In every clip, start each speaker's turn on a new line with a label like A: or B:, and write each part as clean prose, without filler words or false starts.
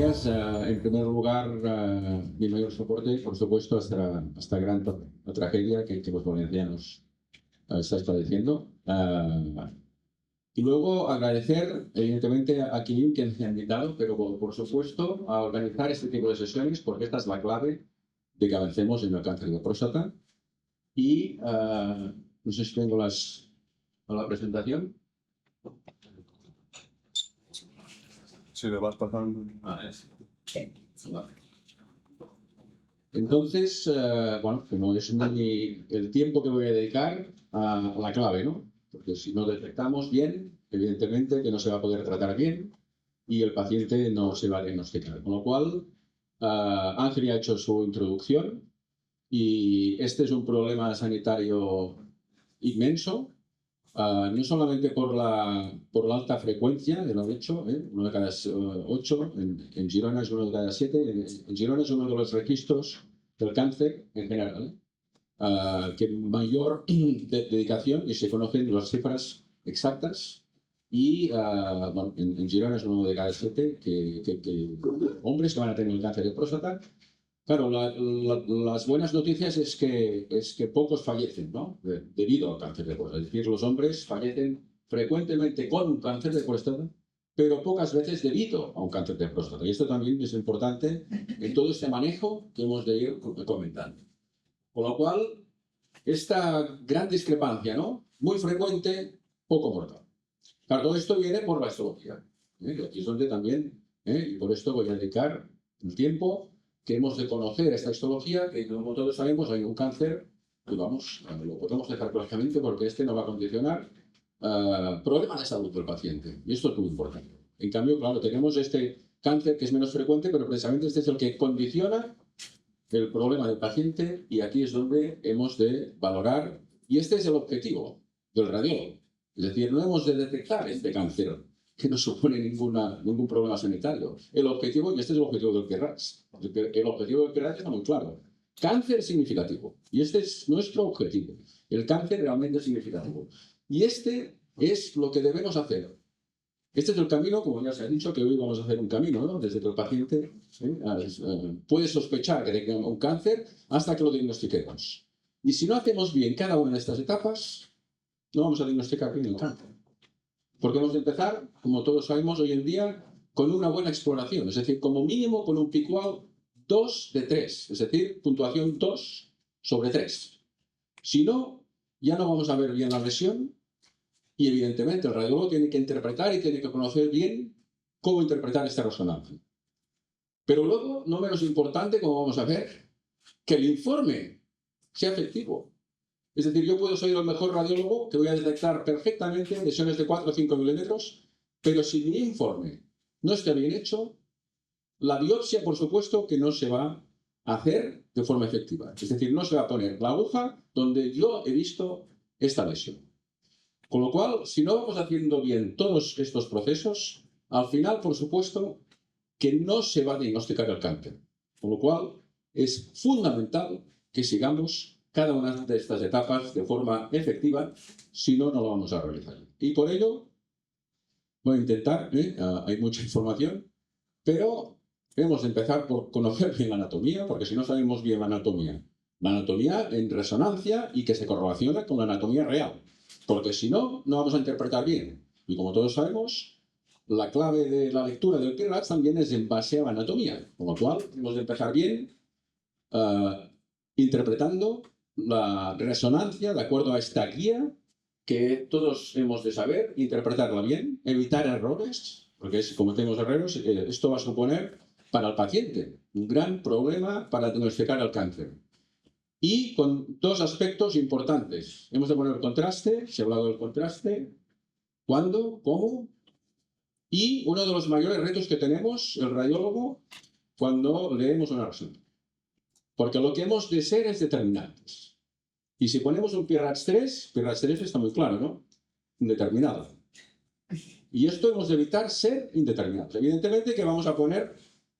A: gracias. En primer lugar, mi mayor soporte, por supuesto, hasta esta gran tragedia que los valencianos estáis padeciendo. Y luego agradecer, evidentemente, a quien me ha invitado, pero por supuesto, a organizar este tipo de sesiones, porque esta es la clave de que avancemos en el cáncer de próstata. Y no sé si tengo la presentación.
B: Si le vas pasando.
A: Entonces, bueno, como es el tiempo que voy a dedicar a la clave, ¿no? Porque si no detectamos bien, evidentemente que no se va a poder tratar bien y el paciente no se va a diagnosticar. Con lo cual, Ángel ya ha hecho su introducción y este es un problema sanitario inmenso. No solamente por la alta frecuencia, de lo hecho, uno de cada 8, en Girona es uno de cada 7, en Girona es uno de los registros del cáncer en general, que mayor dedicación, y se conocen las cifras exactas, y bueno, en Girona es uno de cada 7 hombres que van a tener el cáncer de próstata. Claro, las buenas noticias es que pocos fallecen, ¿no? Debido al cáncer de próstata. Es decir, los hombres fallecen frecuentemente con un cáncer de próstata, pero pocas veces debido a un cáncer de próstata. Y esto también es importante en todo este manejo que hemos de ir comentando. Con lo cual, esta gran discrepancia, ¿no? Muy frecuente, poco mortal. Claro, todo esto viene por la histología. Y aquí es donde también, y por esto voy a dedicar el tiempo que hemos de conocer esta histología, que como todos sabemos hay un cáncer, y vamos, lo podemos dejar prácticamente porque este no va a condicionar problemas de salud del paciente. Y esto es muy importante. En cambio, claro, tenemos este cáncer que es menos frecuente, pero precisamente este es el que condiciona el problema del paciente y aquí es donde hemos de valorar, y este es el objetivo del radiólogo. Es decir, no hemos de detectar este cáncer que no supone ningún problema sanitario. El objetivo, y este es el objetivo del PIRADS, el objetivo del PIRADS está muy claro. Cáncer significativo. Y este es nuestro objetivo. El cáncer realmente significativo. Y este es lo que debemos hacer. Este es el camino, como ya se ha dicho, que hoy vamos a hacer un camino, ¿no? Desde que el paciente puede sospechar que tenga un cáncer hasta que lo diagnostiquemos. Y si no hacemos bien cada una de estas etapas, no vamos a diagnosticar bien el cáncer. Porque hemos de empezar, como todos sabemos hoy en día, con una buena exploración, es decir, como mínimo con un P-Qual 2 de 3, es decir, puntuación 2 sobre 3. Si no, ya no vamos a ver bien la lesión y evidentemente el radiólogo tiene que interpretar y tiene que conocer bien cómo interpretar esta resonancia. Pero luego, no menos importante, como vamos a ver, que el informe sea efectivo. Es decir, yo puedo ser el mejor radiólogo que voy a detectar perfectamente lesiones de 4 o 5 milímetros, pero si mi informe no está bien hecho, la biopsia, por supuesto, que no se va a hacer de forma efectiva. Es decir, no se va a poner la aguja donde yo he visto esta lesión. Con lo cual, si no vamos haciendo bien todos estos procesos, al final, por supuesto, que no se va a diagnosticar el cáncer. Con lo cual, es fundamental que sigamos cada una de estas etapas de forma efectiva, si no, no lo vamos a realizar. Y por ello, voy a intentar, hay mucha información, pero hemos de empezar por conocer bien la anatomía, porque si no sabemos bien la anatomía en resonancia y que se correlaciona con la anatomía real, porque si no, no vamos a interpretar bien. Y como todos sabemos, la clave de la lectura del PIRADS también es en base a la anatomía, con lo cual hemos de empezar bien interpretando la resonancia de acuerdo a esta guía que todos hemos de saber, interpretarla bien, evitar errores, porque si cometemos errores, esto va a suponer para el paciente un gran problema para diagnosticar el cáncer. Y con dos aspectos importantes. Hemos de poner contraste, se ha hablado del contraste, cuándo, cómo, y uno de los mayores retos que tenemos, el radiólogo, cuando leemos una resonancia. Porque lo que hemos de ser es determinantes. Y si ponemos un PIRADS 3 está muy claro, ¿no? Indeterminado. Y esto hemos de evitar ser indeterminados. Evidentemente que vamos a poner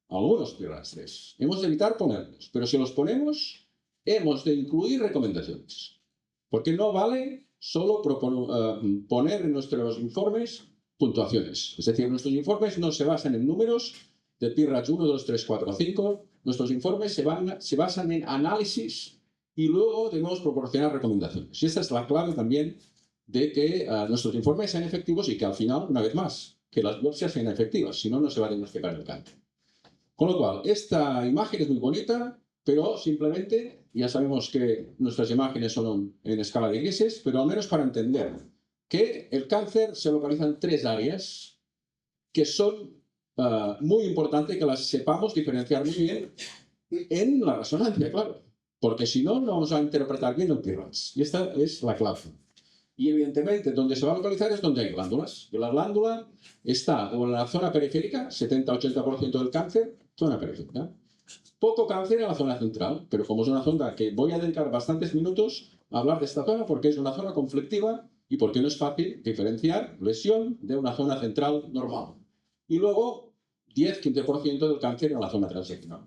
A: algunos PIRADS 3. Hemos de evitar ponerlos. Pero si los ponemos, hemos de incluir recomendaciones. Porque no vale solo poner en nuestros informes puntuaciones. Es decir, nuestros informes no se basan en números, de PIRADS 1, 2, 3, 4, 5. Nuestros informes se basan en análisis y luego debemos proporcionar recomendaciones. Y esta es la clave también de que nuestros informes sean efectivos y que al final, una vez más, que las biopsias sean efectivas, si no, no se va a diagnosticar el cáncer. Con lo cual, esta imagen es muy bonita, pero simplemente ya sabemos que nuestras imágenes son en escala de grises, pero al menos para entender que el cáncer se localiza en 3 áreas que son muy importantes que las sepamos diferenciar muy bien en la resonancia, claro, porque si no, no vamos a interpretar bien el PIRADS. Y esta es la clave. Y evidentemente, donde se va a localizar es donde hay glándulas. Y la glándula está o en la zona periférica, 70-80% del cáncer, zona periférica. Poco cáncer en la zona central, pero como es una zona que voy a dedicar bastantes minutos a hablar de esta zona porque es una zona conflictiva y porque no es fácil diferenciar lesión de una zona central normal. Y luego, 10-15% del cáncer en la zona transicional.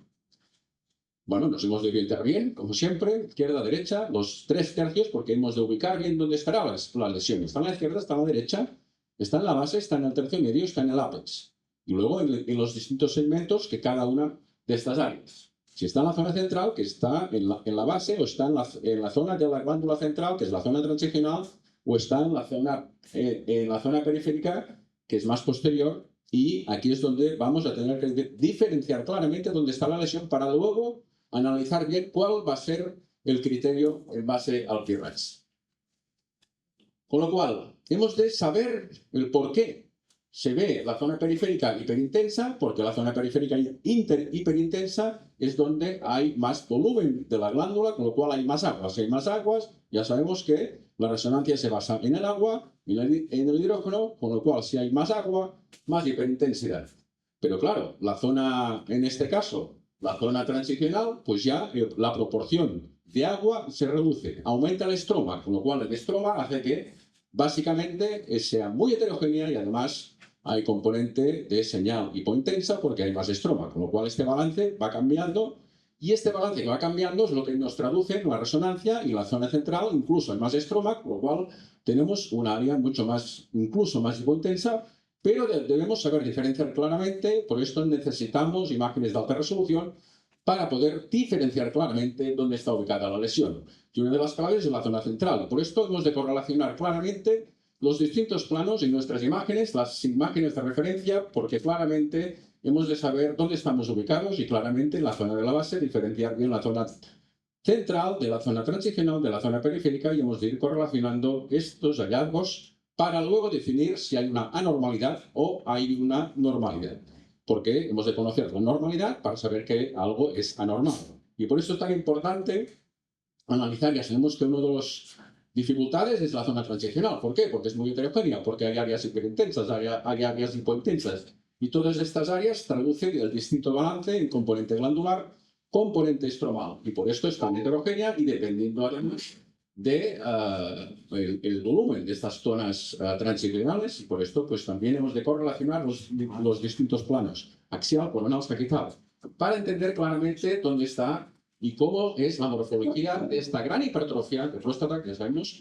A: Bueno, nos hemos de orientar bien, como siempre, izquierda, derecha, los 3 tercios, porque hemos de ubicar bien dónde estará la lesión. Está en la izquierda, está en la derecha, está en la base, está en el tercio medio, está en el ápex. Y luego en los distintos segmentos que cada una de estas áreas. Si está en la zona central, que está en la base, o está en la zona de la glándula central, que es la zona transicional, o está en la zona periférica, que es más posterior, y aquí es donde vamos a tener que diferenciar claramente dónde está la lesión para luego analizar bien cuál va a ser el criterio en base al PIRADS. Con lo cual, hemos de saber el por qué se ve la zona periférica hiperintensa, porque la zona periférica hiperintensa es donde hay más volumen de la glándula, con lo cual hay más aguas. Si hay más aguas, ya sabemos que la resonancia se basa en el agua, en el hidrógeno, con lo cual si hay más agua, más hiperintensidad. Pero claro, la zona, en este caso, la zona transicional, pues ya la proporción de agua se reduce, aumenta el estroma, con lo cual el estroma hace que básicamente sea muy heterogénea y además hay componente de señal hipointensa porque hay más estroma, con lo cual este balance va cambiando y este balance que va cambiando es lo que nos traduce en la resonancia y la zona central incluso hay más estroma, con lo cual tenemos un área mucho más, incluso más hipointensa, pero debemos saber diferenciar claramente, por esto necesitamos imágenes de alta resolución para poder diferenciar claramente dónde está ubicada la lesión. Y una de las claves es la zona central. Por esto hemos de correlacionar claramente los distintos planos en nuestras imágenes, las imágenes de referencia, porque claramente hemos de saber dónde estamos ubicados y claramente en la zona de la base diferenciar bien la zona central de la zona transicional, de la zona periférica y hemos de ir correlacionando estos hallazgos para luego definir si hay una anormalidad o hay una normalidad. Porque hemos de conocer la normalidad para saber que algo es anormal. Y por eso es tan importante analizar, ya sabemos que una de las dificultades es la zona transicional. ¿Por qué? Porque es muy heterogénea, porque hay áreas hiperintensas, hay áreas hipointensas. Y todas estas áreas traducen el distinto balance en componente glandular, componente estromal. Y por esto es tan heterogénea y dependiendo además el volumen de estas zonas transicionales y por esto pues también hemos de correlacionar los distintos planos, axial, coronal, sagital, para entender claramente dónde está y cómo es la morfología de esta gran hipertrofia de próstata, que sabemos,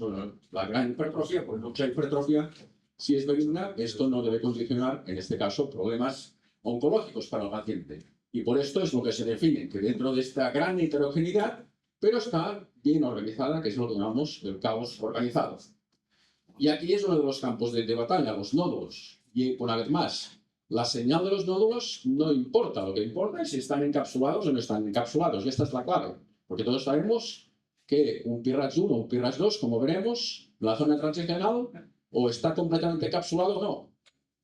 A: la gran hipertrofia, por mucha hipertrofia, si es benigna, esto no debe condicionar, en este caso, problemas oncológicos para el paciente. Y por esto es lo que se define, que dentro de esta gran heterogeneidad, pero está bien organizada, que es lo que llamamos el caos organizado. Y aquí es uno de los campos de batalla, los nódulos. Y una vez más, la señal de los nódulos no importa, lo que importa es si están encapsulados o no están encapsulados. Y esta es la clave, porque todos sabemos que un PIRADS 1 o un PIRADS 2, como veremos, la zona transicional o está completamente encapsulado o no.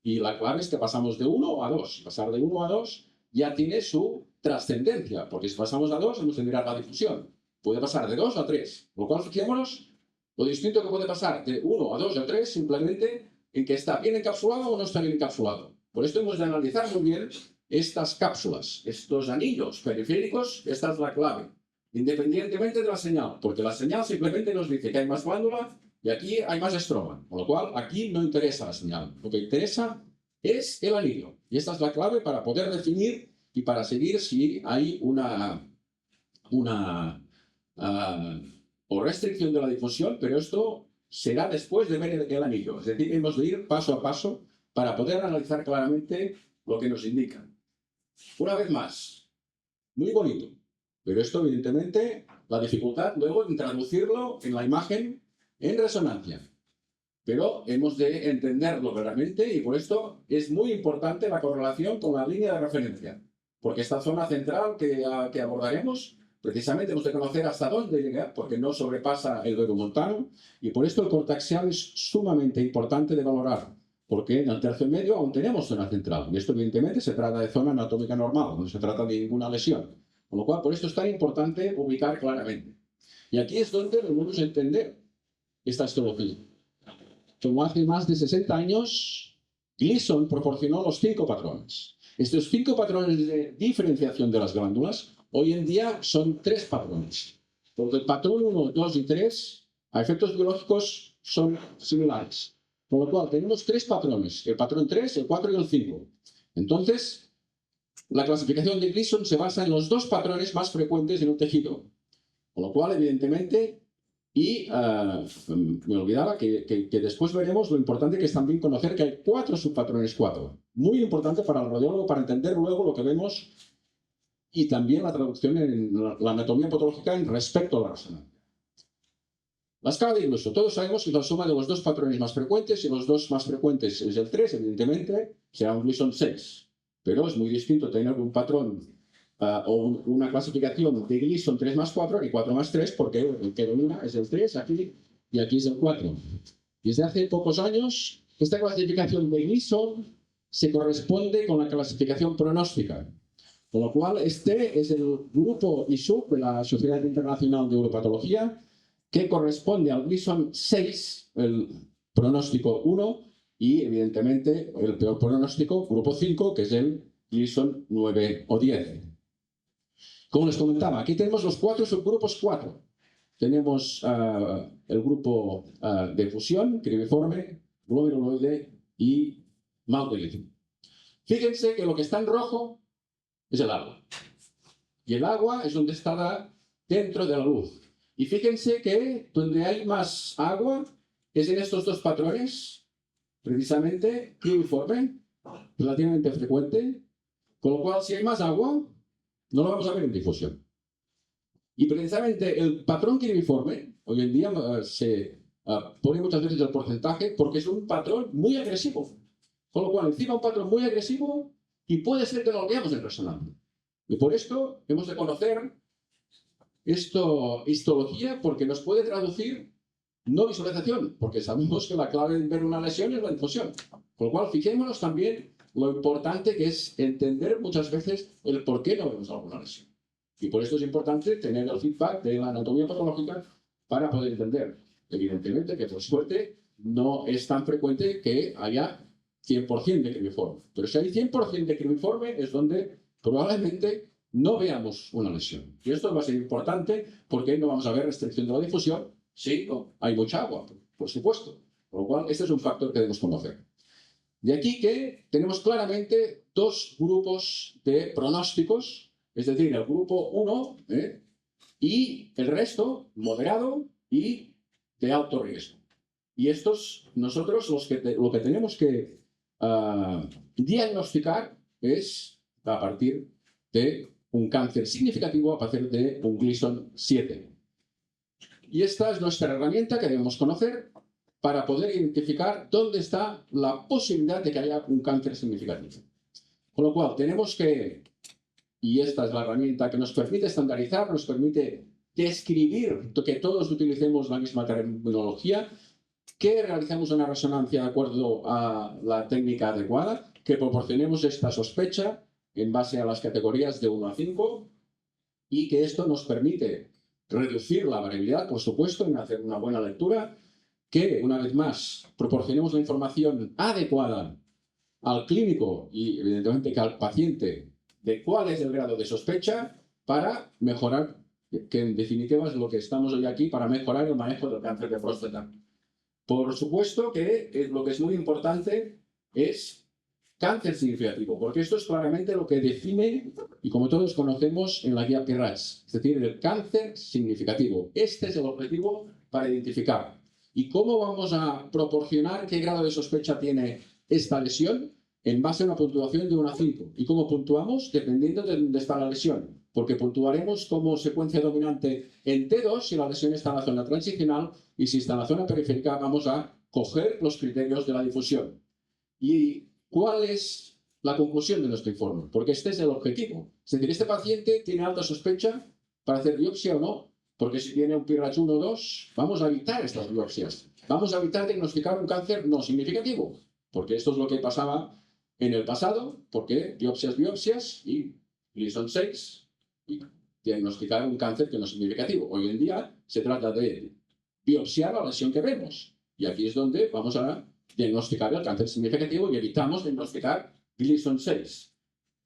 A: Y la clave es que pasamos de 1 a 2. Pasar de 1 a 2 ya tiene su trascendencia, porque si pasamos a 2 hemos de mirar la difusión. Puede pasar de 2 a 3, lo cual fijémonos lo distinto que puede pasar de 1 a 2 a 3 simplemente en que está bien encapsulado o no está bien encapsulado. Por esto hemos de analizar muy bien estas cápsulas, estos anillos periféricos, esta es la clave, independientemente de la señal, porque la señal simplemente nos dice que hay más glándula y aquí hay más estroma, con lo cual aquí no interesa la señal, lo que interesa es el anillo. Y esta es la clave para poder definir y para seguir si hay o restricción de la difusión, pero esto será después de ver el anillo. Es decir, hemos de ir paso a paso para poder analizar claramente lo que nos indica. Una vez más, muy bonito. Pero esto, evidentemente, la dificultad luego en traducirlo en la imagen en resonancia. Pero hemos de entenderlo claramente y por esto es muy importante la correlación con la línea de referencia. Porque esta zona central que abordaremos, precisamente hemos de conocer hasta dónde llega, porque no sobrepasa el veromontano, y por esto el cortaxial es sumamente importante de valorar, porque en el tercio medio aún tenemos zona central, y esto evidentemente se trata de zona anatómica normal, no se trata de ninguna lesión. Con lo cual, por esto es tan importante ubicar claramente. Y aquí es donde debemos entender esta histología. Como hace más de 60 años, Gleason proporcionó los 5 patrones. Estos 5 patrones de diferenciación de las glándulas, hoy en día son 3 patrones. Porque el patrón 1, 2 y 3, a efectos biológicos, son similares. Con lo cual, tenemos 3 patrones, el patrón 3, el 4 y el 5. Entonces, la clasificación de Gleason se basa en los 2 patrones más frecuentes en un tejido. Con lo cual, evidentemente, me olvidaba que después veremos lo importante que es también conocer que hay 4 subpatrones 4. Muy importante para el radiólogo para entender luego lo que vemos y también la traducción en la anatomía patológica en respecto a la resonancia. La escala de Gleason. Todos sabemos que es la suma de los 2 patrones más frecuentes y los 2 más frecuentes es el 3, evidentemente, será un Gleason 6. Pero es muy distinto tener un patrón o una clasificación de Gleason 3 más 4 y 4 más 3, porque el que domina es el 3 aquí y aquí es el 4. Desde hace pocos años, esta clasificación de Gleason se corresponde con la clasificación pronóstica. Con lo cual, este es el grupo ISUP de la Sociedad Internacional de Uropatología, que corresponde al Gleason 6, el pronóstico 1, y evidentemente el peor pronóstico, grupo 5, que es el Gleason 9 o 10. Como les comentaba, aquí tenemos los 4 subgrupos 4. Tenemos el grupo de fusión, cribiforme, glomeruloide y maltolítico. Fíjense que lo que está en rojo es el agua. Y el agua es donde está dentro de la luz. Y fíjense que donde hay más agua es en estos 2 patrones, precisamente cribiforme, relativamente frecuente, con lo cual si hay más agua, no lo vamos a ver en difusión. Y precisamente el patrón cribiforme, hoy en día se pone muchas veces el porcentaje porque es un patrón muy agresivo. Con lo cual, encima un patrón muy agresivo y puede ser que no lo veamos en resonancia. Y por esto hemos de conocer histología porque nos puede traducir no visualización, porque sabemos que la clave de ver una lesión es la infusión. Con lo cual, fijémonos también lo importante que es entender muchas veces el por qué no vemos alguna lesión. Y por esto es importante tener el feedback de la anatomía patológica para poder entender. Evidentemente que por suerte no es tan frecuente que haya 100% de cribiforme. Pero si hay 100% de cribiforme es donde probablemente no veamos una lesión. Y esto va a ser importante porque no vamos a ver restricción de la difusión si no hay mucha agua, por supuesto. Por lo cual, este es un factor que debemos conocer. De aquí que tenemos claramente 2 grupos de pronósticos, es decir, el grupo 1 y el resto moderado y de alto riesgo. Y estos, nosotros lo que tenemos que diagnosticar es a partir de un cáncer significativo a partir de un Gleason 7. Y esta es nuestra herramienta que debemos conocer para poder identificar dónde está la posibilidad de que haya un cáncer significativo. Con lo cual, tenemos que, y esta es la herramienta que nos permite estandarizar, nos permite describir que todos utilicemos la misma terminología, que realicemos una resonancia de acuerdo a la técnica adecuada, que proporcionemos esta sospecha en base a las categorías de 1 a 5 y que esto nos permite reducir la variabilidad, por supuesto, en hacer una buena lectura, que, una vez más, proporcionemos la información adecuada al clínico y, evidentemente, que al paciente de cuál es el grado de sospecha para mejorar, que en definitiva es lo que estamos hoy aquí, para mejorar el manejo del cáncer de próstata. Por supuesto que lo que es muy importante es cáncer significativo, porque esto es claramente lo que define, y como todos conocemos, en la guía PIRATS, es decir, el cáncer significativo. Este es el objetivo para identificar. ¿Y cómo vamos a proporcionar qué grado de sospecha tiene esta lesión? en base a una puntuación de 1 a 5. ¿Y cómo puntuamos? Dependiendo de dónde está la lesión. Porque puntuaremos como secuencia dominante en T2 si la lesión está en la zona transicional y si está en la zona periférica vamos a coger los criterios de la difusión. ¿Y cuál es la conclusión de nuestro informe? Porque este es el objetivo. Es decir, este paciente tiene alta sospecha para hacer biopsia o no, porque si tiene un PIRADS 1 o 2, vamos a evitar estas biopsias. Vamos a evitar diagnosticar un cáncer no significativo, porque esto es lo que pasaba en el pasado, porque biopsias y Gleason 6 y diagnosticar un cáncer que no es significativo. Hoy en día se trata de biopsiar la lesión que vemos. Y aquí es donde vamos a diagnosticar el cáncer significativo y evitamos diagnosticar Gleason 6.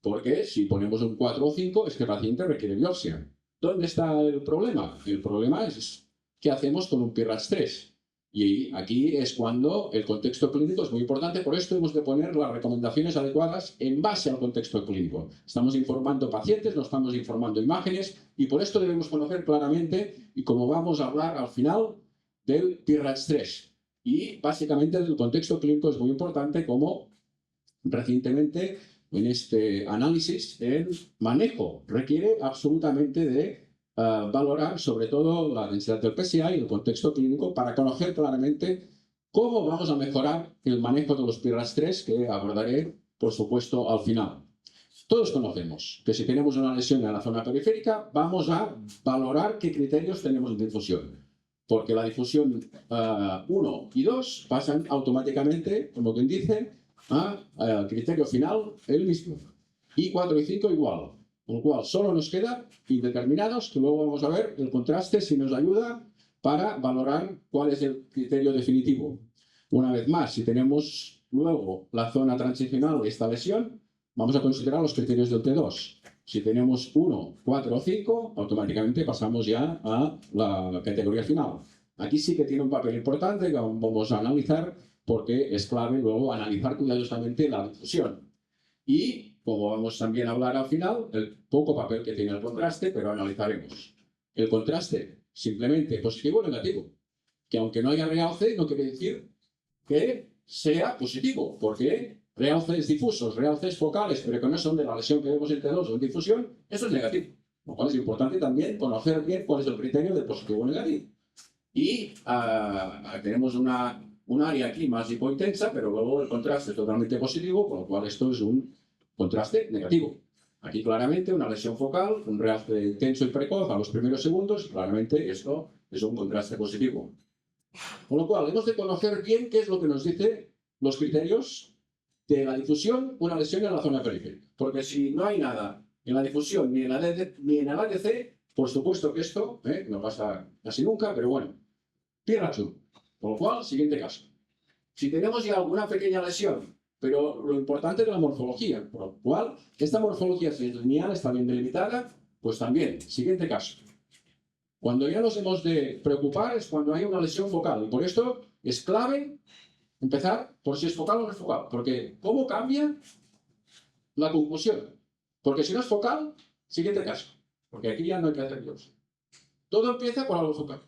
A: Porque si ponemos un 4 o 5 es que el paciente requiere biopsia. ¿Dónde está el problema? El problema es qué hacemos con un PIRADS 3. Y aquí es cuando el contexto clínico es muy importante, por esto hemos de poner las recomendaciones adecuadas en base al contexto clínico. Estamos informando pacientes, nos estamos informando imágenes y por esto debemos conocer claramente y como vamos a hablar al final del PIRADS 3. Y básicamente el contexto clínico es muy importante como recientemente en este análisis el manejo requiere absolutamente de valorar sobre todo la densidad del PSA y el contexto clínico para conocer claramente cómo vamos a mejorar el manejo de los PIRADS 3 que abordaré, por supuesto, al final. Todos conocemos que si tenemos una lesión en la zona periférica, vamos a valorar qué criterios tenemos de difusión. Porque la difusión 1 y 2 pasan automáticamente, como quien dice, al criterio final el mismo. Y 4 y 5 igual. Con lo cual, solo nos quedan indeterminados, que luego vamos a ver el contraste si nos ayuda para valorar cuál es el criterio definitivo. Una vez más, si tenemos luego la zona transicional de esta lesión, vamos a considerar los criterios del T2. Si tenemos 1, 4 o 5, automáticamente pasamos ya a la categoría final. Aquí sí que tiene un papel importante que vamos a analizar porque es clave luego analizar cuidadosamente la difusión. Y como vamos también a hablar al final, el poco papel que tiene el contraste, pero analizaremos. El contraste, simplemente positivo o negativo. Que aunque no haya realce, no quiere decir que sea positivo, porque realces difusos, realces focales, pero que no son de la lesión que vemos en T2 o en difusión, eso es negativo. Lo cual es importante también conocer bien cuál es el criterio de positivo o negativo. Y tenemos un área aquí más hipointensa, pero luego el contraste es totalmente positivo, con lo cual esto es un contraste negativo. Aquí claramente una lesión focal, un realce intenso y precoz a los primeros segundos, claramente esto es un contraste positivo. Con lo cual hemos de conocer bien qué es lo que nos dice los criterios de la difusión, una lesión en la zona periférica. Porque si no hay nada en la difusión ni en el ADC, por supuesto que esto no pasa casi nunca, pero bueno, PIRADS 1. Con lo cual, siguiente caso. Si tenemos ya alguna pequeña lesión, pero lo importante es la morfología, por lo cual esta morfología lineal está bien delimitada, pues también, siguiente caso. Cuando ya nos hemos de preocupar es cuando hay una lesión focal, y por esto es clave empezar por si es focal o no es focal, porque ¿cómo cambia la conclusión? Porque si no es focal, siguiente caso, porque aquí ya no hay que hacer biopsia. Todo empieza por algo focal.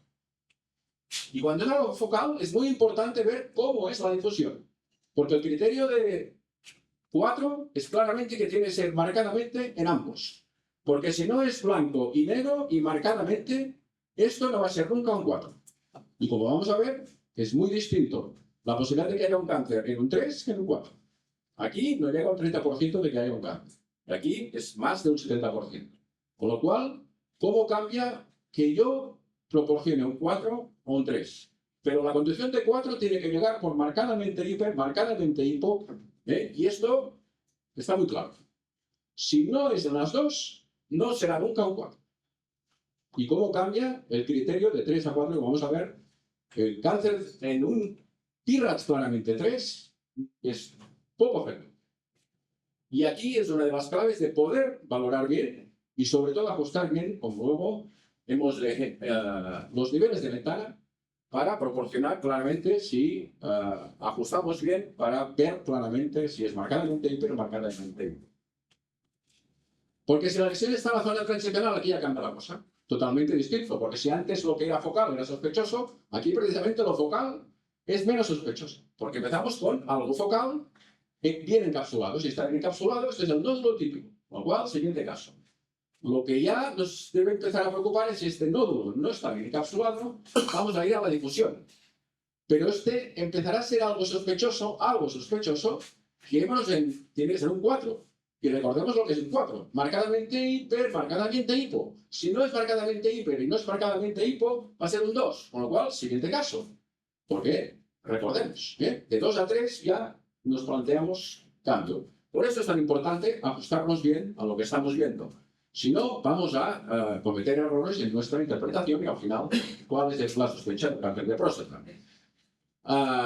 A: Y cuando es algo focal es muy importante ver cómo es la difusión. Porque el criterio de 4 es claramente que tiene que ser marcadamente en ambos. Porque si no es blanco y negro y marcadamente, esto no va a ser nunca un 4. Y como vamos a ver, es muy distinto la posibilidad de que haya un cáncer en un 3 que en un 4. Aquí no llega a un 30% de que haya un cáncer. Y aquí es más de un 70%. Con lo cual, ¿cómo cambia que yo proporcione un 4 o un 3? Pero la condición de 4 tiene que llegar por marcadamente hiper, marcadamente hipo, y esto está muy claro. Si no es en las dos, no será nunca un 4. ¿Y cómo cambia el criterio de 3 a 4? Vamos a ver, el cáncer en un PIRADS claramente 3 es poco frecuente. Y aquí es una de las claves de poder valorar bien y sobre todo ajustar bien, como luego hemos los niveles de ventana para proporcionar claramente si ajustamos bien para ver claramente si es marcadamente hiper o marcadamente hipo. Porque si la lesión está en la zona transicional, aquí ya cambia la cosa. Totalmente distinto, porque si antes lo que era focal era sospechoso, aquí precisamente lo focal es menos sospechoso. Porque empezamos con algo focal bien encapsulado. Si está bien encapsulado, este es el nódulo típico. Con lo cual, siguiente caso. Lo que ya nos debe empezar a preocupar es si este nódulo no está bien encapsulado, vamos a ir a la difusión. Pero este empezará a ser algo sospechoso, tiene que ser un 4. Y recordemos lo que es un 4. Marcadamente hiper, marcadamente hipo. Si no es marcadamente hiper y no es marcadamente hipo, va a ser un 2. Con lo cual, siguiente caso. ¿Por qué? Recordemos, de 2 a 3 ya nos planteamos cambio. Por eso es tan importante ajustarnos bien a lo que estamos viendo. Si no, vamos a cometer errores en nuestra interpretación y al final, ¿cuál es la sospecha del cáncer de próstata?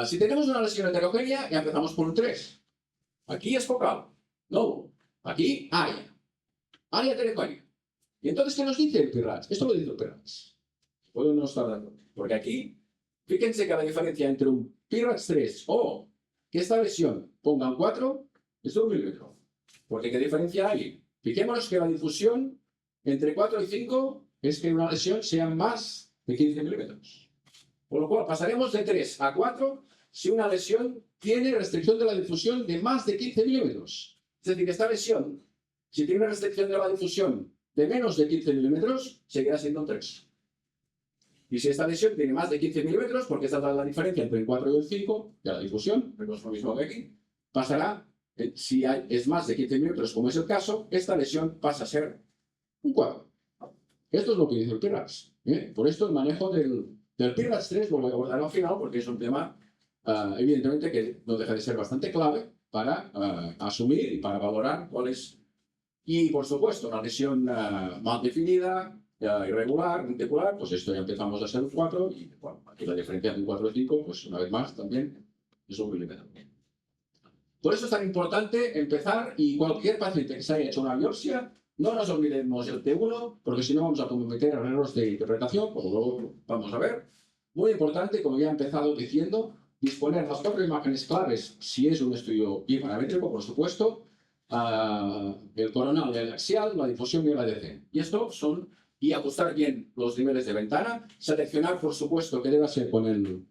A: Si tenemos una lesión heterogénea, ya empezamos por un 3. Aquí es focal. No. Aquí, área. Área heterogénea. ¿Y entonces qué nos dice el PIRADS? Esto lo dice el PIRADS. Puedo no estar de acuerdo. Porque aquí, fíjense que la diferencia entre un PIRADS 3 o que esta lesión ponga un 4 es de 1 milímetro. Porque ¿qué diferencia hay? Fijémonos que la difusión entre 4 y 5 es que una lesión sea más de 15 milímetros. Por lo cual pasaremos de 3 a 4 si una lesión tiene restricción de la difusión de más de 15 milímetros. Es decir, esta lesión, si tiene una restricción de la difusión de menos de 15 milímetros, seguirá siendo un 3. Y si esta lesión tiene más de 15 milímetros, porque esta es la diferencia entre el 4 y el 5 de la difusión, pero es lo mismo que aquí, pasará, si es más de 15 milímetros, como es el caso, esta lesión pasa a ser un 4. Esto es lo que dice el PIRADS. Por esto el manejo del PIRADS 3 lo voy a abordar al final, porque es un tema, evidentemente, que no deja de ser bastante clave para asumir y para valorar cuál es. Y, por supuesto, una lesión mal definida, irregular, lenticular, pues esto ya empezamos a ser un 4, y bueno, aquí la diferencia entre un 4 y 5, pues una vez más también es un milímetro. Por eso es tan importante empezar, y cualquier paciente que se haya hecho una biopsia, no nos olvidemos del T1, porque si no vamos a cometer errores de interpretación, como luego vamos a ver. Muy importante, como ya he empezado diciendo, disponer las 4 imágenes claves, si es un estudio biparamétrico, por supuesto, el coronal, el axial, la difusión y el ADC. Y esto son, y ajustar bien los niveles de ventana, seleccionar, por supuesto, que debe ser con el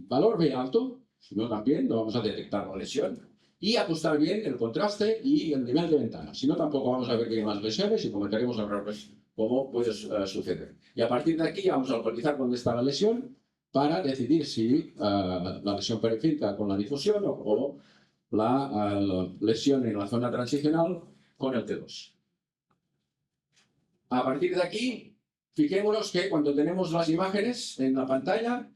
A: valor B alto, si no también no vamos a detectar la lesión, y ajustar bien el contraste y el nivel de ventana. Si no, tampoco vamos a ver que hay más lesiones y cometeremos errores, como puede suceder. Y a partir de aquí vamos a localizar dónde está la lesión para decidir si la lesión periférica con la difusión o la lesión en la zona transicional con el T2. A partir de aquí, fijémonos que cuando tenemos las imágenes en la pantalla,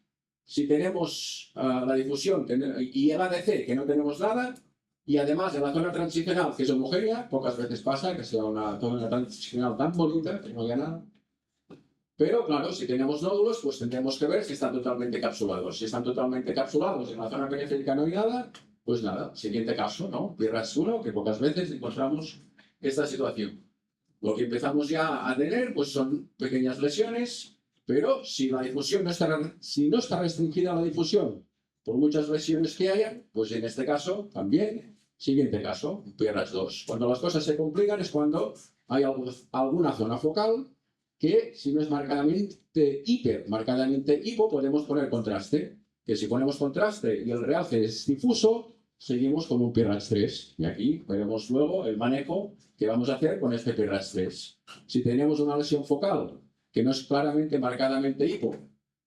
A: si tenemos la difusión y el ADC, que no tenemos nada, y además en la zona transicional, que es homogénea, pocas veces pasa que sea una zona transicional tan bonita que no haya nada. Pero claro, si tenemos nódulos, pues tendremos que ver si están totalmente capsulados. Si están totalmente capsulados en la zona periférica no hay nada, pues nada, siguiente caso, ¿no? PIRADS 1, que pocas veces encontramos esta situación. Lo que empezamos ya a tener, pues son pequeñas lesiones, pero si la difusión si no está restringida la difusión por muchas lesiones que hayan, pues en este caso también, siguiente caso, PIRADS 2. Cuando las cosas se complican es cuando hay alguna zona focal que si no es marcadamente hiper, marcadamente hipo, podemos poner contraste. Que si ponemos contraste y el realce es difuso, seguimos con un PIRADS 3. Y aquí veremos luego el manejo que vamos a hacer con este PIRADS 3. Si tenemos una lesión focal que no es claramente marcadamente hipo,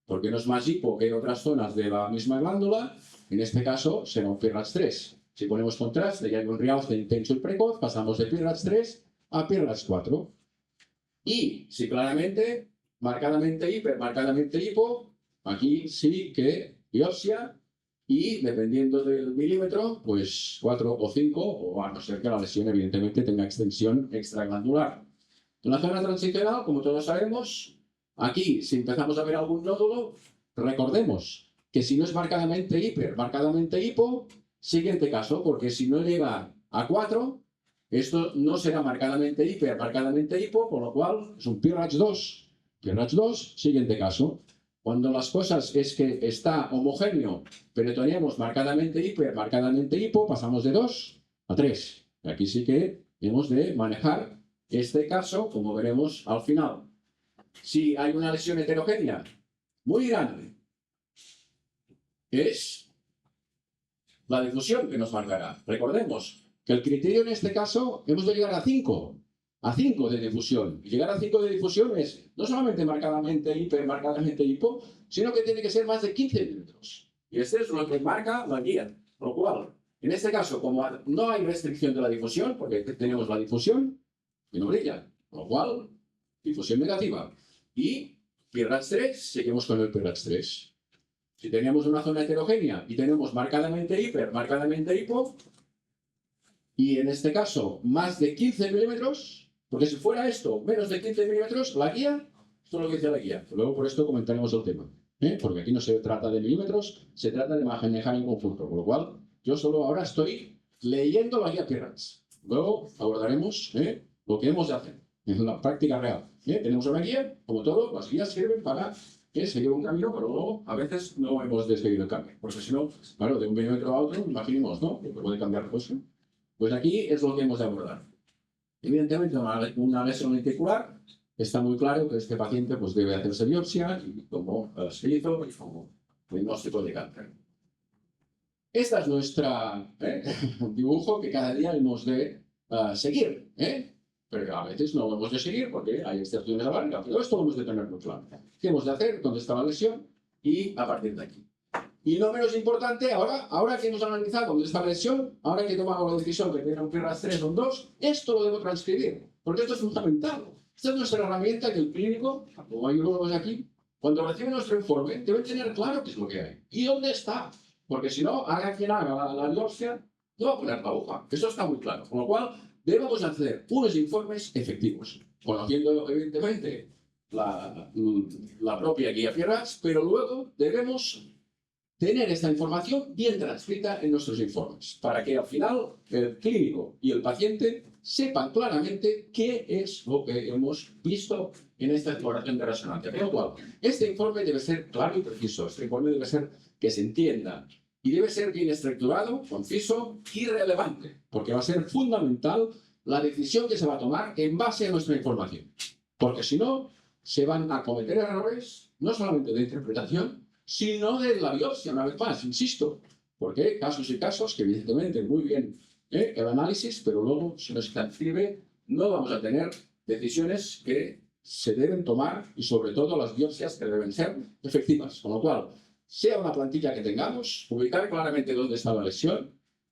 A: porque no es más hipo que en otras zonas de la misma glándula, en este caso será un PIRADS 3. Si ponemos contraste y hay un realce intenso y precoz, pasamos de PIRADS 3 a PIRADS 4. Y si claramente, marcadamente hiper, marcadamente hipo, aquí sí que biopsia y dependiendo del milímetro, pues 4 o 5, o a no ser que la lesión evidentemente tenga extensión extraglandular. En la zona transicional, como todos sabemos, aquí si empezamos a ver algún nódulo, recordemos que si no es marcadamente hiper, marcadamente hipo, siguiente caso, porque si no llega a 4, esto no será marcadamente hiper, marcadamente hipo, por lo cual es un PIRADS 2. PIRADS 2, siguiente caso. Cuando las cosas es que está homogéneo, pero tenemos marcadamente hiper, marcadamente hipo, pasamos de 2 a 3. Y aquí sí que hemos de manejar este caso, como veremos al final. Si hay una lesión heterogénea muy grande, es la difusión que nos marcará. Recordemos que el criterio en este caso hemos de llegar a 5. A 5 de difusión. Y llegar a 5 de difusión es no solamente marcadamente hiper, marcadamente hipo, sino que tiene que ser más de 15 milímetros. Y este es lo que marca la guía. Por lo cual, en este caso, como no hay restricción de la difusión, porque tenemos la difusión y no brilla, por lo cual, difusión negativa. Y PIRADS 3, seguimos con el PIRADS 3. Si teníamos una zona heterogénea y tenemos marcadamente hiper, marcadamente hipo, y en este caso más de 15 milímetros, porque si fuera esto menos de 15 milímetros, la guía, esto es lo que dice la guía. Luego por esto comentaremos el tema. Porque aquí no se trata de milímetros, se trata de manejar en conjunto. Por lo cual, yo solo ahora estoy leyendo la guía PIRADS. Luego abordaremos lo que hemos de hacer en la práctica real. Tenemos una guía, como todo, las guías sirven para seguir un camino, pero luego a veces no hemos de seguir el camino. Porque si no, claro, de un milímetro a otro, imaginemos, ¿no? Que puede cambiar cosas. Pues aquí es lo que hemos de abordar. Evidentemente, una lesión lenticular, está muy claro que este paciente pues, debe hacerse biopsia, y como se hizo, y como diagnóstico de cáncer. Este es nuestro dibujo que cada día hemos de seguir, pero a veces no hemos de seguir porque hay excepciones a la regla, pero esto lo hemos de tener muy claro. ¿Qué hemos de hacer? ¿Dónde está la lesión? Y a partir de aquí. Y no menos importante, ahora que hemos analizado dónde está la lesión, ahora que tomamos la decisión de tener un PIRADS 3 o un 2, esto lo debo transcribir, porque esto es fundamental. Esta es nuestra herramienta que el clínico, como hay unos aquí, cuando recibe nuestro informe, debe tener claro qué es lo que hay y dónde está. Porque si no, haga quien haga la biopsia, no va a poner la aguja. Eso está muy claro. Con lo cual, debemos hacer unos informes efectivos, conociendo evidentemente la propia guía PIRADS, pero luego debemos tener esta información bien transcrita en nuestros informes, para que al final el clínico y el paciente sepan claramente qué es lo que hemos visto en esta exploración de resonancia. Por lo cual, este informe debe ser claro y preciso, este informe debe ser que se entienda y debe ser bien estructurado, conciso y relevante, porque va a ser fundamental la decisión que se va a tomar en base a nuestra información. Porque si no, se van a cometer errores, no solamente de interpretación, sino de la biopsia, una vez más, insisto, porque hay casos y casos que evidentemente muy bien el análisis, pero luego si no se transcribe no vamos a tener decisiones que se deben tomar y sobre todo las biopsias que deben ser efectivas, con lo cual, sea una plantilla que tengamos, ubicar claramente dónde está la lesión,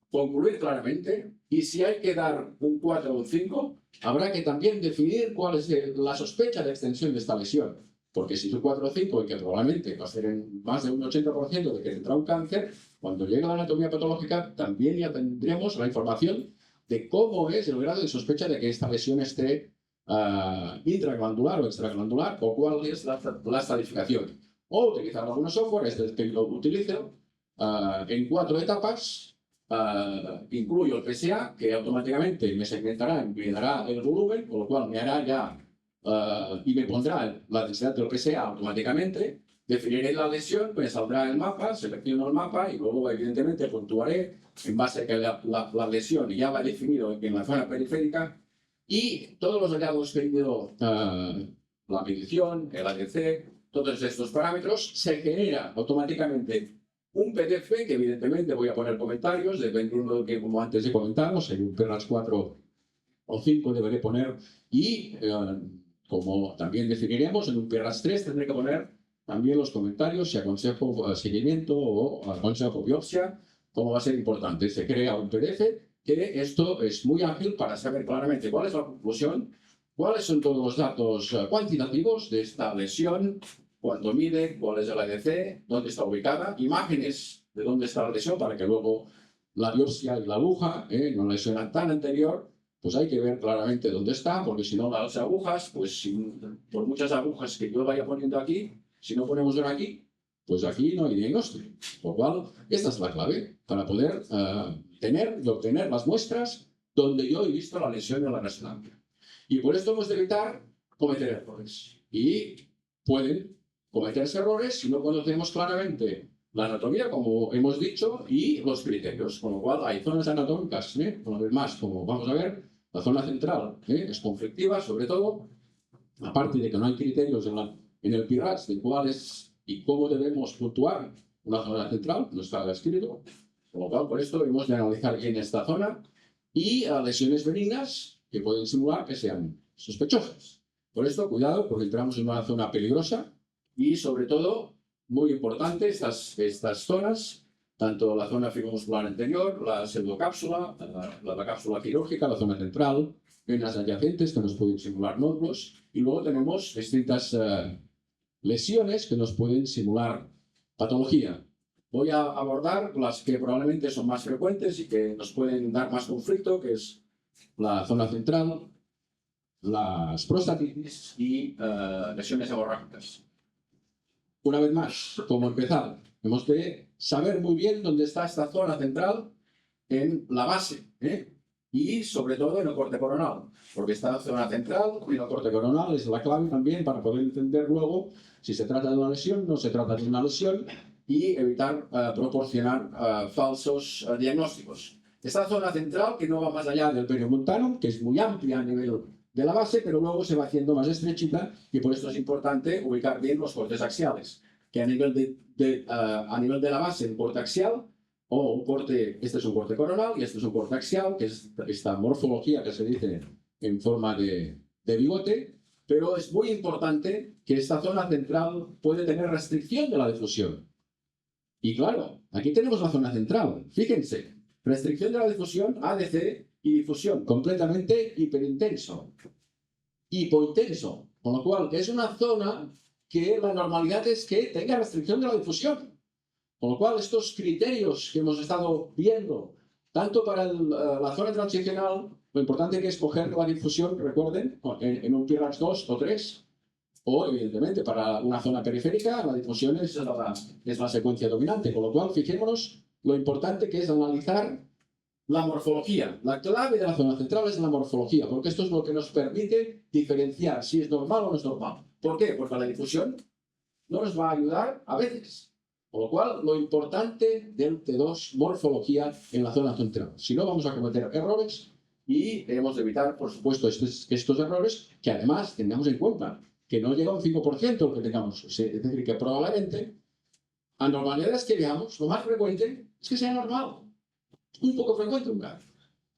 A: concluir claramente y si hay que dar un 4 o un 5, habrá que también definir cuál es la sospecha de extensión de esta lesión. Porque si es un 4 o 5 y que probablemente va a ser en más de un 80% de que tendrá un cáncer, cuando llegue la anatomía patológica también ya tendremos la información de cómo es el grado de sospecha de que esta lesión esté intraglandular o extraglandular o cuál es la estadificación. O utilizar algunos software, este es el que yo utilizo, en 4 etapas. Incluyo el PSA, que automáticamente me segmentará, me dará el volumen, con lo cual me hará ya y me pondrá la densidad del PSA automáticamente, definiré la lesión, me saldrá el mapa, selecciono el mapa y luego evidentemente puntuaré en base a que la lesión ya va definido en la zona periférica y todos los hallazgos que he ido, la medición, el ADC, todos estos parámetros, se genera automáticamente un PDF que evidentemente voy a poner comentarios, dependiendo de que, como antes comentamos, en un PIRADS 4 o 5 deberé poner y como también definiremos, en un PIRADS 3 tendré que poner también los comentarios si aconsejo seguimiento o aconsejo biopsia, como va a ser importante. Se crea un PDF que esto es muy ágil para saber claramente cuál es la conclusión, cuáles son todos los datos cuantitativos de esta lesión, cuánto mide, cuál es el ADC, dónde está ubicada, imágenes de dónde está la lesión para que luego la biopsia y la aguja, no la lesión tan anterior, pues hay que ver claramente dónde está, porque si no las agujas, pues por muchas agujas que yo vaya poniendo aquí, si no ponemos una aquí, pues aquí no hay diagnóstico. Por lo cual, esta es la clave para poder tener y obtener las muestras donde yo he visto la lesión en la resonancia. Y por esto hemos de evitar cometer errores. Y pueden cometerse errores si no conocemos claramente la anatomía, como hemos dicho, y los criterios. Con lo cual, hay zonas anatómicas, una vez más, como vamos a ver, la zona central es conflictiva, sobre todo, aparte de que no hay criterios en el PIRADS de cuál es y cómo debemos puntuar una zona central, no está escrito. Por lo cual, por esto hemos de analizar bien esta zona y lesiones benignas que pueden simular que sean sospechosas. Por esto, cuidado, porque entramos en una zona peligrosa y, sobre todo, muy importante, estas zonas, tanto la zona fibromuscular anterior, la pseudocápsula, la cápsula quirúrgica, la zona central, venas adyacentes que nos pueden simular nódulos, y luego tenemos distintas lesiones que nos pueden simular patología. Voy a abordar las que probablemente son más frecuentes y que nos pueden dar más conflicto, que es la zona central, las prostatitis y lesiones hemorrágicas. Una vez más, como empezar, hemos de saber muy bien dónde está esta zona central en la base, y sobre todo en el corte coronal, porque esta zona central y el corte coronal es la clave también para poder entender luego si se trata de una lesión, no se trata de una lesión, y evitar proporcionar falsos diagnósticos. Esta zona central, que no va más allá del periomontano, que es muy amplia a nivel de la base, pero luego se va haciendo más estrechita, y por esto es importante ubicar bien los cortes axiales, que a nivel de la base, un corte axial, o un corte, este es un corte coronal y este es un corte axial, que es esta morfología que se dice en forma de bigote, pero es muy importante que esta zona central puede tener restricción de la difusión. Y claro, aquí tenemos la zona central, fíjense, restricción de la difusión, ADC, y difusión completamente hiperintenso, hipointenso, con lo cual es una zona que la normalidad es que tenga restricción de la difusión. Con lo cual, estos criterios que hemos estado viendo, tanto para la zona transicional, lo importante que es escoger la difusión, recuerden, en un PIRAX 2 o 3, o evidentemente para una zona periférica, la difusión es la secuencia dominante. Con lo cual, fijémonos lo importante que es analizar la morfología. La clave de la zona central es la morfología, porque esto es lo que nos permite diferenciar si es normal o no es normal. ¿Por qué? Porque la difusión no nos va a ayudar a veces. Con lo cual, lo importante del T2, morfología en la zona central. Si no, vamos a cometer errores y debemos evitar, por supuesto, estos errores, que además tengamos en cuenta que no llega a un 5% lo que tengamos. Es decir, que probablemente anormalidades que veamos, lo más frecuente es que sea normal. Es muy poco frecuente un caso.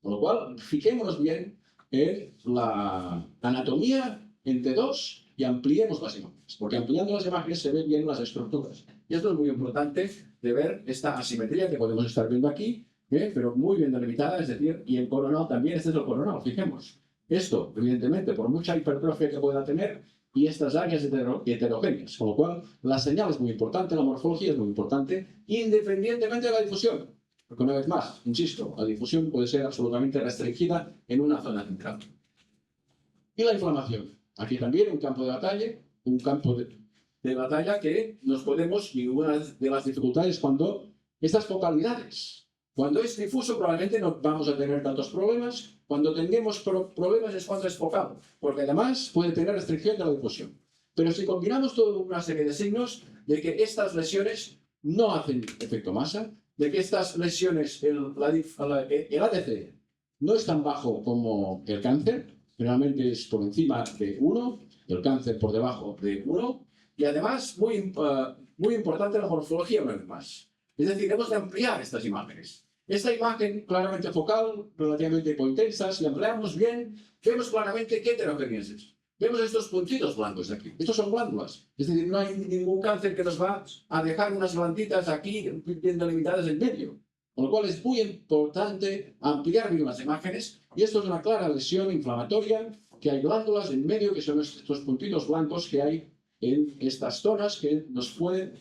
A: Con lo cual, fijémonos bien en la anatomía en T2 y ampliemos las imágenes, porque ampliando las imágenes se ven bien las estructuras. Y esto es muy importante de ver esta asimetría que podemos estar viendo aquí, pero muy bien delimitada, es decir, y el coronal también, este es el coronal, fijemos. Esto, evidentemente, por mucha hipertrofia que pueda tener, y estas áreas heterogéneas, con lo cual la señal es muy importante, la morfología es muy importante, independientemente de la difusión. Porque una vez más, insisto, la difusión puede ser absolutamente restringida en una zona central. Y la inflamación. Aquí también un campo de batalla que nos podemos, y una de las dificultades cuando estas focalidades, cuando es difuso probablemente no vamos a tener tantos problemas, cuando tengamos problemas es cuando es focal, porque además puede tener restricción de la difusión. Pero si combinamos toda una serie de signos de que estas lesiones no hacen efecto masa, de que estas lesiones, el ADC no es tan bajo como el cáncer, generalmente es por encima de 1, el cáncer por debajo de 1, y además, muy importante la morfología una vez más. Es decir, debemos de ampliar estas imágenes. Esta imagen claramente focal, relativamente hipointensa, si ampliamos bien, vemos claramente qué heterogeneidad es. Vemos estos puntitos blancos de aquí. Estos son glándulas. Es decir, no hay ningún cáncer que nos va a dejar unas glanditas aquí bien delimitadas en medio. Con lo cual es muy importante ampliar bien las imágenes. Y esto es una clara lesión inflamatoria, que hay glándulas en medio, que son estos puntitos blancos que hay en estas zonas que nos pueden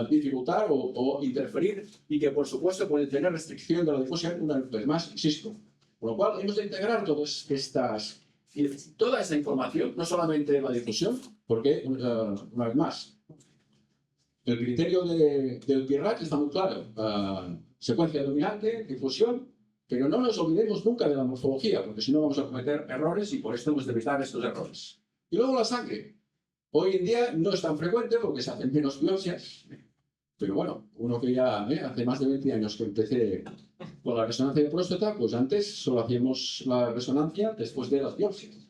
A: dificultar o interferir y que, por supuesto, pueden tener restricción de la difusión una vez más, insisto. Con lo cual, hemos de integrar todas estas... Y toda esta información, no solamente la difusión, porque, una vez más, el criterio del PIRAC está muy claro. Secuencia dominante, difusión, pero no nos olvidemos nunca de la morfología, porque si no vamos a cometer errores y por esto hemos de evitar estos errores. Y luego la sangre. Hoy en día no es tan frecuente porque se hacen menos biopsias, pero bueno, uno que ya hace más de 20 años que empecé con la resonancia de próstata, pues antes solo hacíamos la resonancia después de las biopsias.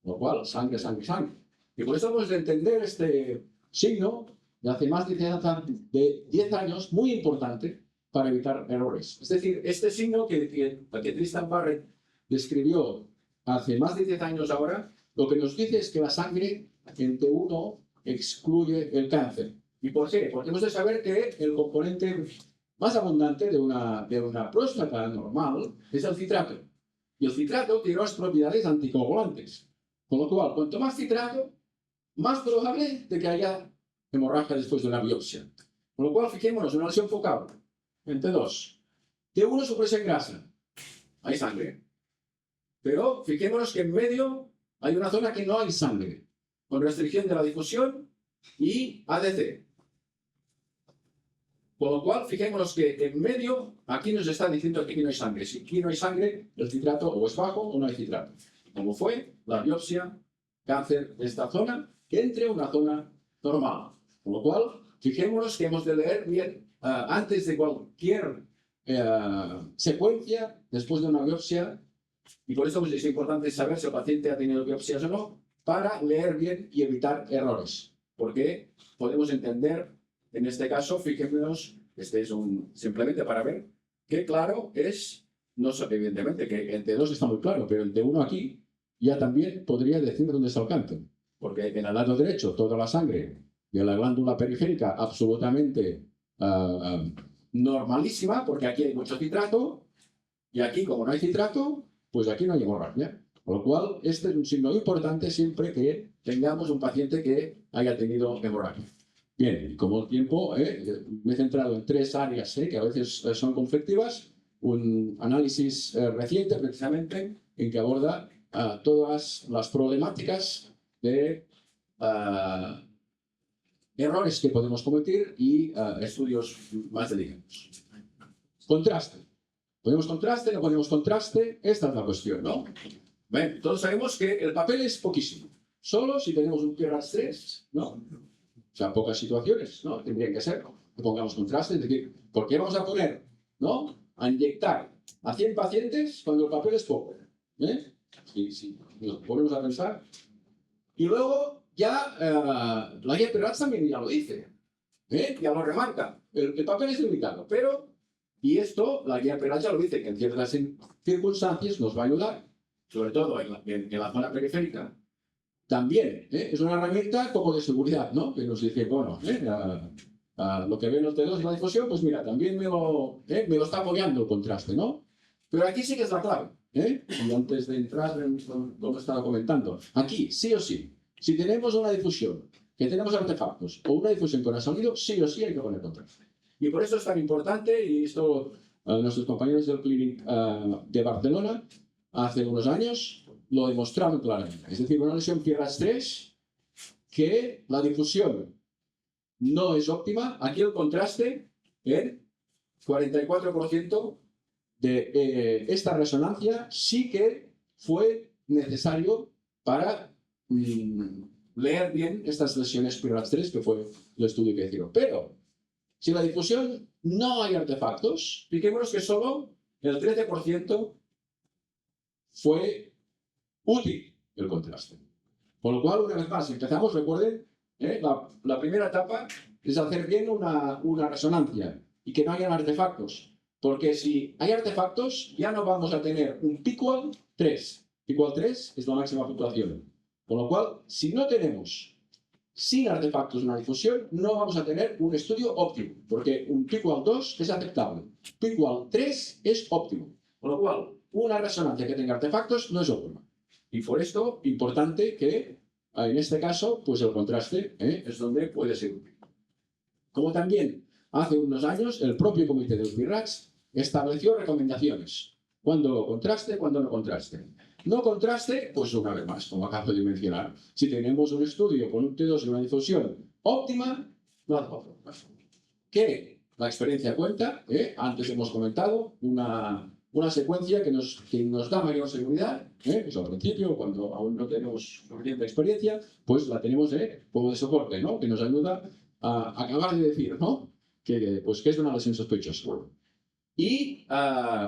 A: Lo cual, sangre, sangre, sangre. Y por eso hemos de entender este signo de hace más de 10 años, muy importante, para evitar errores. Es decir, este signo que Tristan Barrett describió hace más de 10 años ahora, lo que nos dice es que la sangre en T1 excluye el cáncer. ¿Y por qué? Porque hemos de saber que el componente más abundante de una próstata normal es el citrato. Y el citrato tiene unas propiedades anticoagulantes. Con lo cual, cuanto más citrato, más probable de que haya hemorragia después de una biopsia. Con lo cual, fijémonos en una lesión focal. En T2. T1 supresa en grasa. Hay sangre. Pero fijémonos que en medio hay una zona que no hay sangre, con restricción de la difusión y ADC. Con lo cual, fijémonos que en medio, aquí nos está diciendo que aquí no hay sangre. Si aquí no hay sangre, el citrato o es bajo o no hay citrato. Como fue la biopsia, cáncer de esta zona, que entre una zona normal. Con lo cual, fijémonos que hemos de leer bien antes de cualquier secuencia, después de una biopsia, y por eso pues, es importante saber si el paciente ha tenido biopsias o no, para leer bien y evitar errores. Porque podemos entender, en este caso, fijémonos, este es simplemente para ver que claro es, no sé, evidentemente que en T2 está muy claro, pero en T1 aquí ya también podría decir dónde está el cáncer. Porque en el lado derecho toda la sangre de la glándula periférica absolutamente normalísima, porque aquí hay mucho citrato, y aquí como no hay citrato, pues aquí no hay hemorragia. Con lo cual, este es un signo importante siempre que tengamos un paciente que haya tenido hemorragia. Bien, como el tiempo, me he centrado en 3 áreas que a veces son conflictivas. Un análisis reciente, precisamente, en que aborda todas las problemáticas de errores que podemos cometer y estudios más delicados. Contraste. ¿Ponemos contraste? ¿No ponemos contraste? Esta es la cuestión, ¿no? Bien, todos sabemos que el papel es poquísimo. Solo si tenemos un PRAX 3, ¿no? O sea, pocas situaciones, ¿no? Tendría que ser que pongamos contraste. Es decir, ¿por qué vamos a poner, ¿no? A inyectar a 100 pacientes cuando el papel es poco? Si nos ponemos a pensar. Y luego ya la guía PRAX también ya lo dice. Ya lo remarca. El papel es limitado, pero... Y esto, la guía PRAX ya lo dice, que en ciertas circunstancias nos va a ayudar, sobre todo en la zona periférica. También es una herramienta como de seguridad, ¿no? Que nos dice, bueno, lo que ven los T2 y la difusión, pues mira, también me lo está apoyando el contraste, ¿no? Pero aquí sí que es la clave, y antes de entrar en lo que estaba comentando, aquí, sí o sí, si tenemos una difusión, que tenemos artefactos, o una difusión con ha salido, sí o sí hay que poner contraste. Y por eso es tan importante, y esto nuestros compañeros del Clinic de Barcelona hace unos años lo demostraron claramente. Es decir, una lesión PRAX 3 que la difusión no es óptima. Aquí el contraste en 44% de esta resonancia sí que fue necesario para leer bien estas lesiones PRAX 3, que fue el estudio que hicieron. Pero si en la difusión no hay artefactos, fijémonos que solo el 13% fue útil el contraste. Con lo cual, una vez más, empezamos, recuerden, la primera etapa es hacer bien una resonancia y que no hayan artefactos. Porque si hay artefactos, ya no vamos a tener un P-Qual 3. P-Qual 3 es la máxima puntuación. Con lo cual, si no tenemos sin artefactos en una difusión, no vamos a tener un estudio óptimo, porque un P-Qual 2 es aceptable. P-Qual 3 es óptimo. Con lo cual, una resonancia que tenga artefactos no es óptima. Y por esto, importante que, en este caso, pues el contraste es donde puede ser útil. Como también, hace unos años, el propio comité del PRAX estableció recomendaciones. Cuándo contraste, cuándo no contraste. No contraste, pues una vez más, como acabo de mencionar. Si tenemos un estudio con un T2 y una difusión óptima, no hace falta. Que la experiencia cuenta, antes hemos comentado, una secuencia que nos da mayor seguridad, pues al principio, cuando aún no tenemos suficiente experiencia, pues la tenemos como de soporte, ¿no? Que nos ayuda a acabar de decir, ¿no? Que es una lesión sospechosa. Y,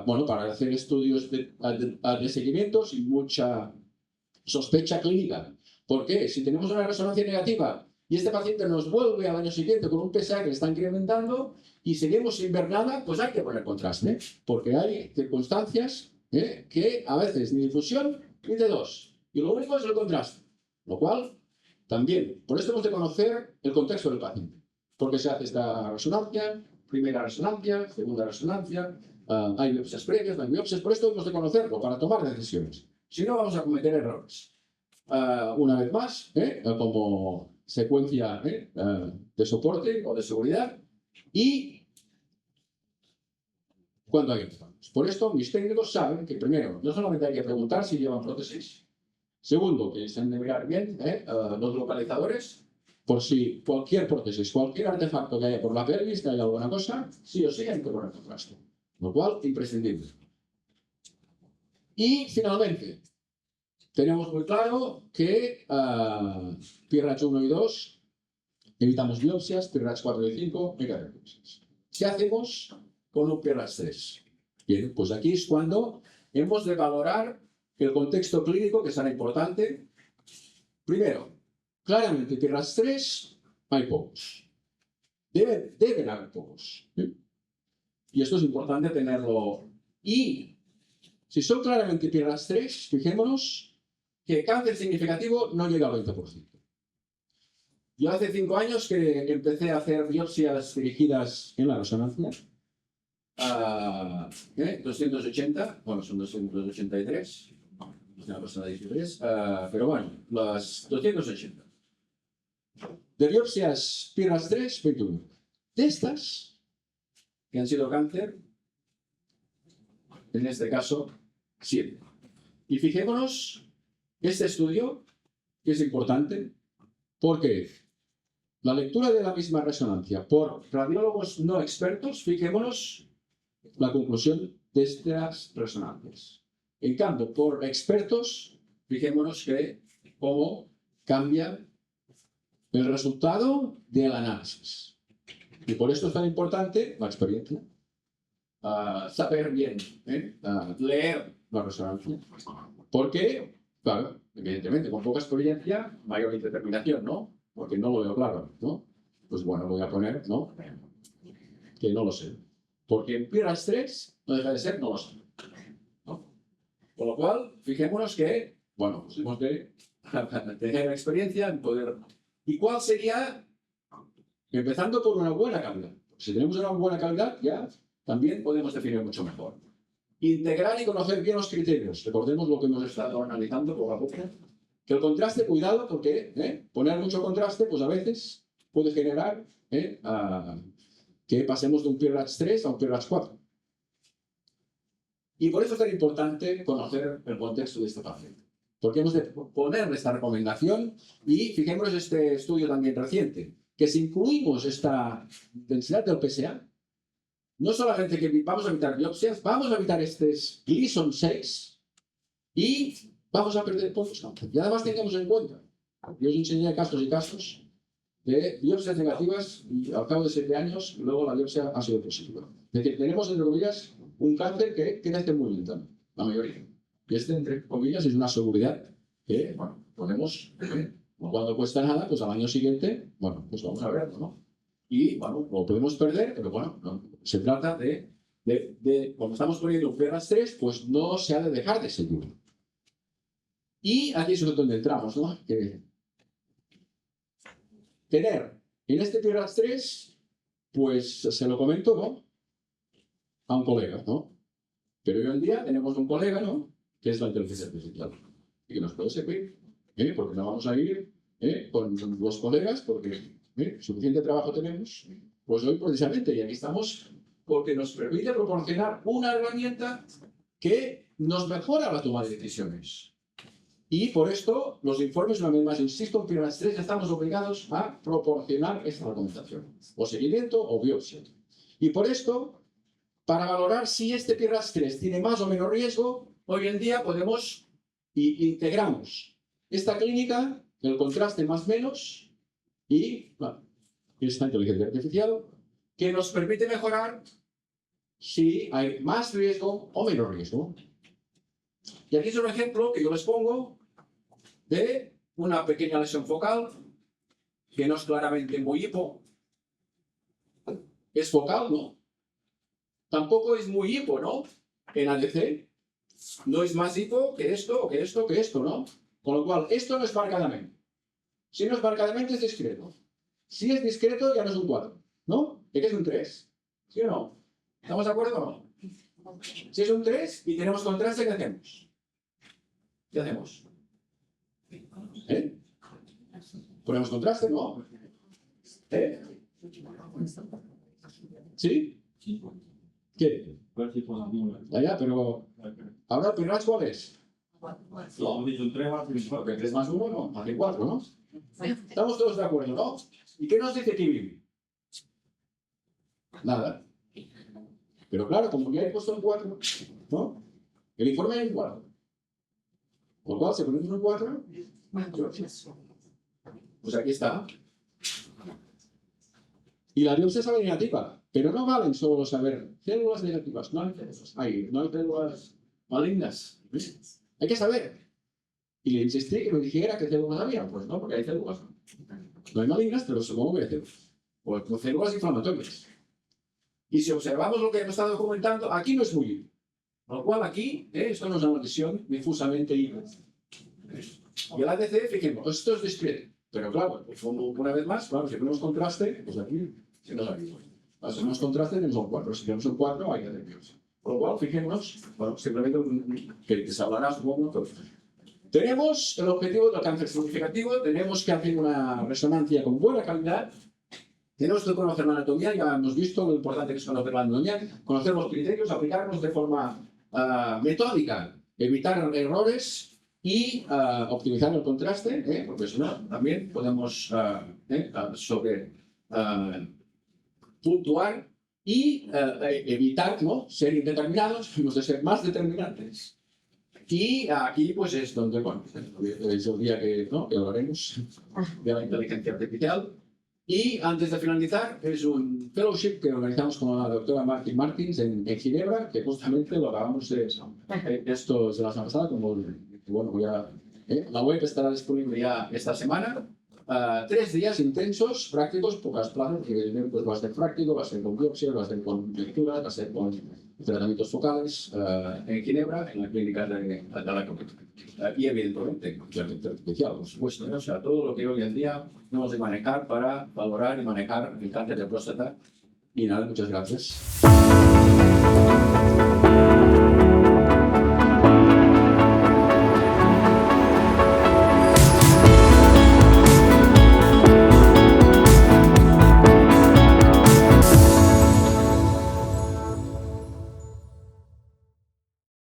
A: bueno, para hacer estudios de seguimiento sin mucha sospecha clínica. ¿Por qué? Si tenemos una resonancia negativa y este paciente nos vuelve al año siguiente con un PSA que está incrementando y seguimos sin ver nada, pues hay que poner contraste, porque hay circunstancias que a veces ni difusión ni T2, y lo único es el contraste, lo cual también, por esto hemos de conocer el contexto del paciente, porque se hace esta resonancia, primera resonancia, segunda resonancia, hay biopsias previas, no hay biopsias, por esto hemos de conocerlo para tomar decisiones, si no vamos a cometer errores. Una vez más, como secuencia de soporte o de seguridad, y cuando hay empezamos. Por esto, mis técnicos saben que primero, no solamente hay que preguntar si llevan prótesis, segundo, que se han de mirar bien los localizadores, por si cualquier prótesis, cualquier artefacto que haya por la pelvis, que haya alguna cosa, sí o sí hay que poner contraste. Lo cual, imprescindible. Y finalmente, tenemos muy claro que PIRADS 1 y 2 evitamos biopsias, PIRADS 4 y 5 hay que hacer biopsias. ¿Qué hacemos con un PIRADS 3? Bien, pues aquí es cuando hemos de valorar el contexto clínico, que será importante. Primero, claramente PIRADS 3 hay pocos. Deben haber pocos. Y esto es importante tenerlo. Y si son claramente PIRADS 3, fijémonos que cáncer significativo no llega al 20%. Yo hace 5 años que empecé a hacer biopsias dirigidas en la resonancia. 280, bueno, son 283, una persona de 13, pero bueno, las 280. De biopsias PIRADS 3, 21. De estas, que han sido cáncer, en este caso, 7. Y fijémonos, este estudio, que es importante, porque la lectura de la misma resonancia por radiólogos no expertos, fijémonos la conclusión de estas resonancias. En cambio, por expertos, fijémonos que cómo cambia el resultado del análisis. Y por esto es tan importante la experiencia. Saber bien, leer la resonancia. Porque, claro, evidentemente, con poca experiencia, mayor indeterminación, ¿no? Porque no lo veo claro, ¿no? Pues bueno, voy a poner, ¿no? Que no lo sé. Porque en PIRADS 3 no deja de ser no lo sé, ¿no? Con lo cual, fijémonos que, bueno, pues hemos de tener experiencia en poder... ¿Y cuál sería? Empezando por una buena calidad. Si tenemos una buena calidad, ya también podemos definir mucho mejor. Integrar y conocer bien los criterios. Recordemos lo que hemos estado analizando poco a poco. Que el contraste, cuidado, porque poner mucho contraste, pues a veces puede generar que pasemos de un PIRADS 3 a un PIRADS 4. Y por eso es tan importante conocer el contexto de este paciente. Porque hemos de ponerle esta recomendación y fijémonos este estudio también reciente, que si incluimos esta densidad del PSA, no solamente que vamos a evitar biopsias, vamos a evitar estos Gleason 6 y vamos a perder pocos cáncer. Y además tengamos en cuenta, yo os enseñé casos y casos de biopsias negativas y al cabo de 7 años luego la biopsia ha sido positiva. Es decir, tenemos entre comillas un cáncer que crece muy lento, la mayoría. Y este, entre comillas, es una seguridad que, bueno, podemos, cuando cuesta nada, pues al año siguiente, bueno, pues vamos a verlo, ¿no? Y, bueno, lo podemos perder, pero bueno, no, se trata de cuando estamos poniendo un PIRADS 3, pues no se ha de dejar de seguir. Y aquí es donde entramos, ¿no? Que tener en este PIRADS 3, pues se lo comento, ¿no? A un colega, ¿no? Pero hoy en día tenemos un colega, ¿no? Que es la inteligencia artificial. Y que nos puede servir, porque no vamos a ir con los colegas, porque suficiente trabajo tenemos. Pues hoy precisamente, y aquí estamos, porque nos permite proporcionar una herramienta que nos mejora la toma de decisiones. Y por esto, los informes, una vez más, insisto, en PIRADS 3 estamos obligados a proporcionar esta recomendación, o seguimiento o biopsia. Y por esto, para valorar si este PIRADS 3 tiene más o menos riesgo, hoy en día podemos y integramos esta clínica, el contraste más menos, y bueno, esta inteligencia artificial, que nos permite mejorar si hay más riesgo o menos riesgo. Y aquí es un ejemplo que yo les pongo de una pequeña lesión focal que no es claramente muy hipo. Es focal, ¿no? Tampoco es muy hipo, ¿no? En ADC no es más hipo que esto, que esto, que esto, ¿no? Con lo cual, esto no es marcadamente. Si no es marcadamente, es discreto. Si es discreto, ya no es un 4, ¿no? ¿Qué es un 3? ¿Sí o no? ¿Estamos de acuerdo o no? Si es un 3 y tenemos contraste, ¿qué hacemos? ¿Qué hacemos? ¿Eh? ¿Ponemos contraste? ¿No? ¿Eh? ¿Sí? ¿Qué? Ya, pero... ¿Ahora el Pirates cuál es? Porque 3 más 1, no, hace 4, ¿no? Estamos todos de acuerdo, ¿no? ¿Y qué nos dice Kibim? Nada. Pero claro, como ya he puesto el 4, ¿no? El informe es 4. Por lo cual, si ponemos un 4, pues aquí está. Y la biopsia sale negativa, pero no valen solo saber células negativas, no hay células malignas. Hay que saber. Y le insistí que me dijera qué células había. Pues no, porque hay células. No hay malignas, pero supongo que hay células. O células inflamatorias. Y si observamos lo que hemos estado comentando, aquí no es muy hipo. Con lo cual aquí, esto no es una lesión difusamente hipo. Y el ADC, fijemos, esto es discreto. Pero claro, una vez más, claro, si tenemos contraste, pues aquí, si no sabemos. Si tenemos contraste, tenemos un 4. Si tenemos un 4, hay ADC. Con lo cual, fijémonos, bueno, simplemente que se hablará, supongo, todo. Tenemos el objetivo del cáncer significativo, tenemos que hacer una resonancia con buena calidad, tenemos que conocer la anatomía, ya hemos visto lo importante que es conocer la anatomía, conocer los criterios, aplicarlos de forma metódica, evitar errores y optimizar el contraste, porque si no, también podemos puntuar y evitar, ¿no?, ser indeterminados, hemos de ser más determinantes. Y aquí pues es donde, bueno, es el día que, ¿no?, que hablaremos de la inteligencia artificial. Y antes de finalizar, es un fellowship que organizamos con la doctora Martin Martins en Ginebra, que justamente lo acabamos de esto de la semana pasada, como, bueno, ya, la web estará disponible ya esta semana. 3 días intensos, prácticos, pocas plazas, que pues va a ser práctico, va a ser con biopsia, va a ser con lecturas, va a ser con tratamientos focales en Ginebra, en la clínica de la y evidentemente con inteligencia artificial, por supuesto, ¿no? O sea, todo lo que hoy en día tenemos de manejar para valorar y manejar el cáncer de próstata. Y nada, muchas gracias.